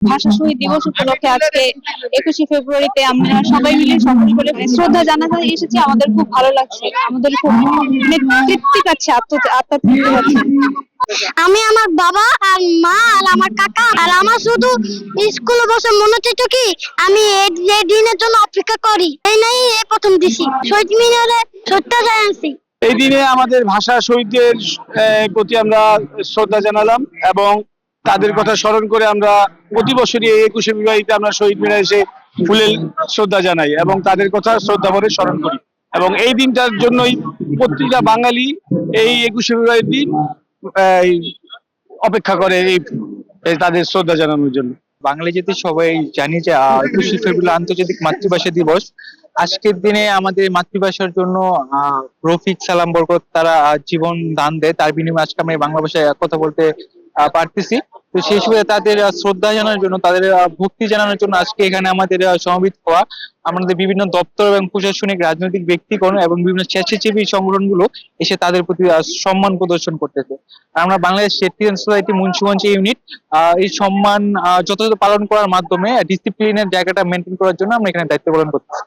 ভাষা শহীদ দিবস উপলক্ষে আজকে 21শে ফেব্রুয়ারিতে আমরা সবাই মিলে সকল করে শ্রদ্ধা জানাতে এসেছি। আমাদের খুব ভালো লাগছে, আমাদের খুব তৃপ্তি পাচ্ছে, আত্মা তৃপ্তি পাচ্ছে। আমি আমার বাবা আর মা আর আমার কাকা আর আমার শুধু স্কুলে বসে মনে হচ্ছে কি আমি এই দিনের জন্য অপেক্ষা করি। এই নাই এই প্রথম দিছি শহীদ মিনারে শ্রদ্ধা জানাচ্ছি। এই দিনে আমাদের ভাষা শহীদদের প্রতি আমরা শ্রদ্ধা জানালাম এবং তাদের কথা স্মরণ করে আমরা প্রতি বছরই এই 21শে ফেব্রুয়ারিতে আমরা শহীদ মিনারে এসে ফুলেল শ্রদ্ধা জানাই এবং তাদের কথা শ্রদ্ধা ভরে স্মরণ করি। এবং এই দিনটার জন্যই প্রতিটা বাঙালি এই 21শে ফেব্রুয়ারির দিন এই অপেক্ষা করে এই তাদের শ্রদ্ধা জানানোর জন্য। বাঙালি জাতি সবাই জানি যে 21শে ফেব্রুয়ারি আন্তর্জাতিক মাতৃভাষা দিবস। আজকের দিনে আমাদের মাতৃভাষার জন্য রফিক সালাম বরকত তারা জীবন দান দেয়, তার বিনিময়ে আজকে আমরা এই বাংলা ভাষায় কথা বলতে পারতেছি। তো সেই সুবাদে তাদের শ্রদ্ধা জানানোর জন্য, তাদের ভক্তি জানানোর জন্য আজকে এখানে আমাদের সমবেত হওয়া। আমাদের বিভিন্ন দপ্তর এবং প্রশাসনিক রাজনৈতিক ব্যক্তিগণ এবং বিভিন্ন স্বেচ্ছাসেবী সংগঠনগুলো এসে তাদের প্রতি সম্মান প্রদর্শন করতেছে। আমরা Bangladesh safety society Munshiganj unit এই সম্মান যথাযথ পালন করার মাধ্যমে ডিসিপ্লিনের জায়গাটা মেনটেন করার জন্য আমরা এখানে দায়িত্ব পালন করতেছি।